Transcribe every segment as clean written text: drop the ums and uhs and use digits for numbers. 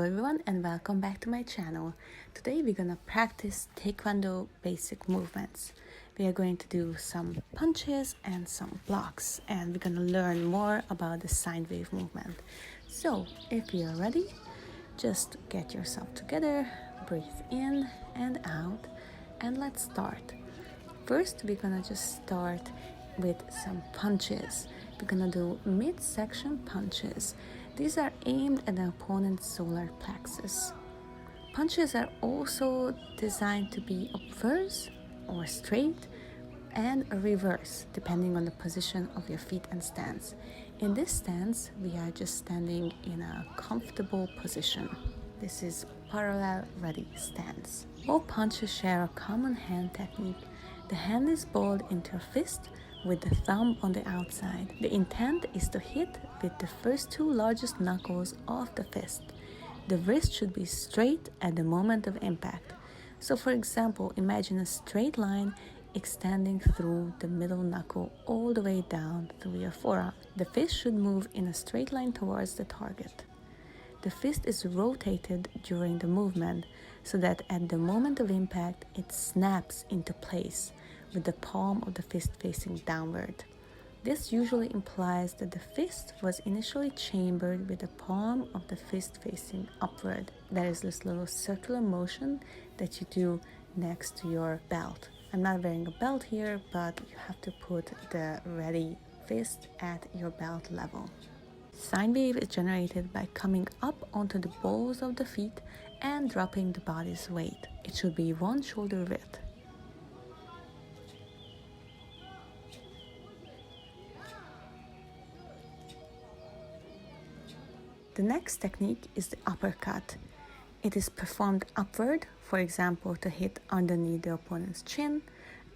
everyone and welcome back to my channel. Today we're gonna practice Taekwondo basic movements. We are going to do some punches and some blocks, and we're gonna learn more about the sine wave movement. So if you're ready, just get yourself together, breathe in and out, and let's start. First, we're gonna just start with some punches. We're gonna do midsection punches. These are aimed at the opponent's solar plexus. Punches are also designed to be obverse or straight and a reverse, depending on the position of your feet and stance. In this stance, we are just standing in a comfortable position. This is parallel ready stance. All punches share a common hand technique. The hand is balled into a fist with the thumb on the outside. The intent is to hit with the first two largest knuckles of the fist. The wrist should be straight at the moment of impact. So for example, imagine a straight line extending through the middle knuckle all the way down through your forearm. The fist should move in a straight line towards the target. The fist is rotated during the movement so that at the moment of impact it snaps into place with the palm of the fist facing downward. This usually implies that the fist was initially chambered with the palm of the fist facing upward. There is this little circular motion that you do next to your belt. I'm not wearing a belt here, but you have to put the ready fist at your belt level. Sine wave is generated by coming up onto the balls of the feet and dropping the body's weight. It should be one shoulder width. The next technique is the uppercut. It is performed upward, for example, to hit underneath the opponent's chin,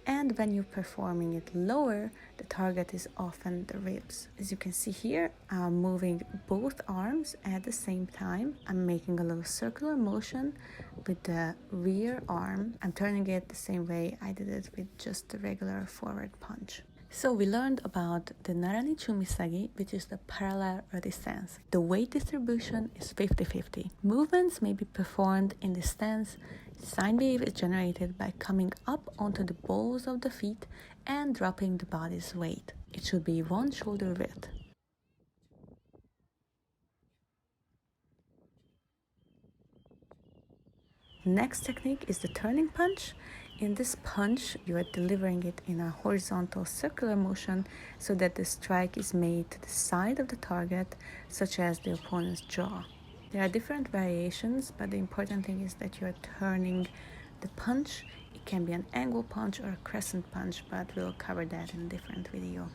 and when you're performing it lower, the target is often the ribs. As you can see here, I'm moving both arms at the same time. I'm making a little circular motion with the rear arm. I'm turning it the same way I did it with just the regular forward punch. So we learned about the Sagi, which is the parallel ready stance. The weight distribution is 50-50. Movements may be performed in this stance. Sine wave is generated by coming up onto the balls of the feet and dropping the body's weight. It should be one shoulder width. Next technique is the turning punch. In this punch, you are delivering it in a horizontal circular motion so that the strike is made to the side of the target, such as the opponent's jaw. There are different variations, but the important thing is that you are turning the punch. It can be an angle punch or a crescent punch, but we'll cover that in a different video.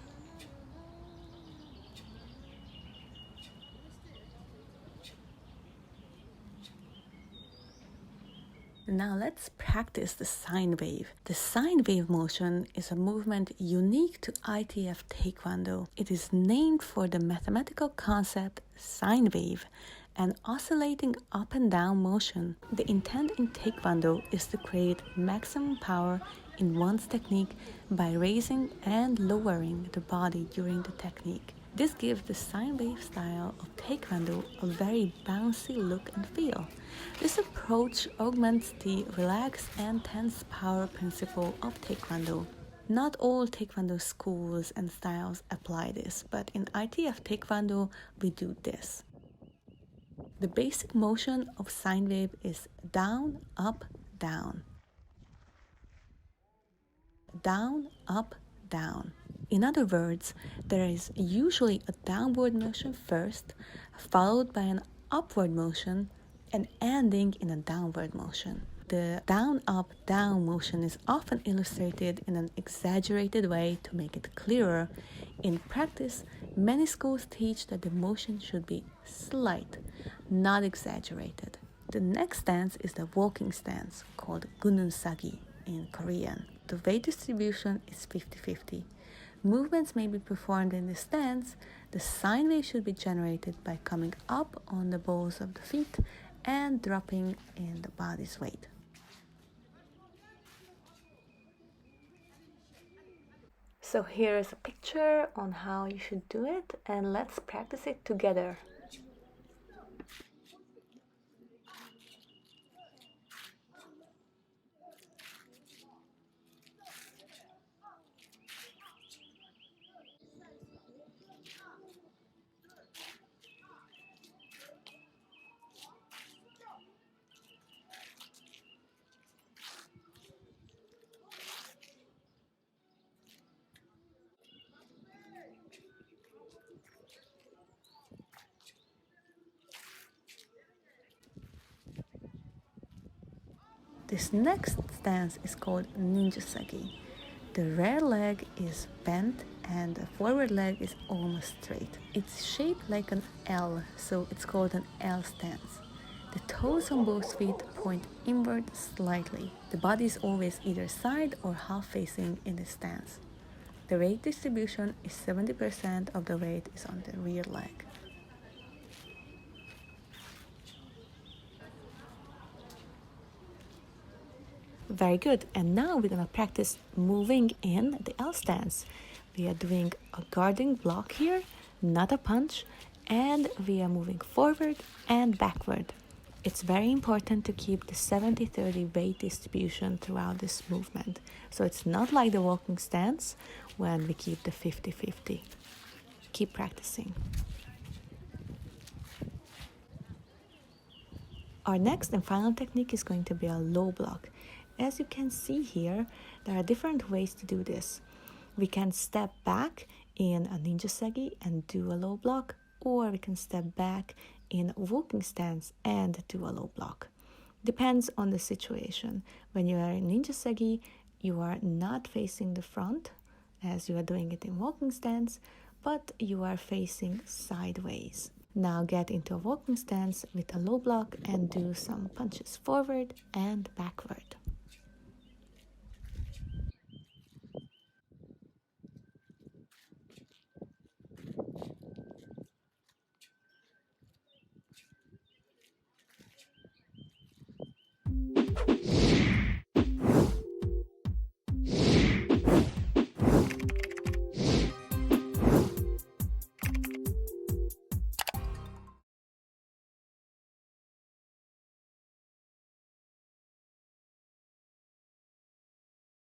Now let's practice the sine wave. The sine wave motion is a movement unique to ITF Taekwondo. It is named for the mathematical concept sine wave, an oscillating up and down motion. The intent in Taekwondo is to create maximum power in one's technique by raising and lowering the body during the technique. This gives the sine wave style of Taekwondo a very bouncy look and feel. This approach augments the relax and tense power principle of Taekwondo. Not all Taekwondo schools and styles apply this, but in ITF Taekwondo, we do this. The basic motion of sine wave is down, up, down. Down, up, down. In other words, there is usually a downward motion first, followed by an upward motion, and ending in a downward motion. The down, up, down motion is often illustrated in an exaggerated way to make it clearer. In practice, many schools teach that the motion should be slight, not exaggerated. The next stance is the walking stance, called gunun Sagi in Korean. The weight distribution is 50-50. Movements may be performed in this stance. The sine wave should be generated by coming up on the balls of the feet and dropping in the body's weight. So here is a picture on how you should do it, and let's practice it together. This next stance is called ninja Sagi. The rear leg is bent and the forward leg is almost straight. It's shaped like an L, so it's called an L stance. The toes on both feet point inward slightly. The body is always either side or half facing in this stance. The weight distribution is 70% of the weight is on the rear leg. Very good. And now we're going to practice moving in the L stance. We are doing a guarding block here, not a punch, and we are moving forward and backward. It's very important to keep the 70-30 weight distribution throughout this movement. So it's not like the walking stance when we keep the 50-50. Keep practicing. Our next and final technique is going to be a low block. As you can see here, there are different ways to do this. We can step back in a ninja Sagi and do a low block, or we can step back in a walking stance and do a low block. Depends on the situation. When you are in ninja Sagi, you are not facing the front as you are doing it in walking stance, but you are facing sideways. Now get into a walking stance with a low block and do some punches forward and backward.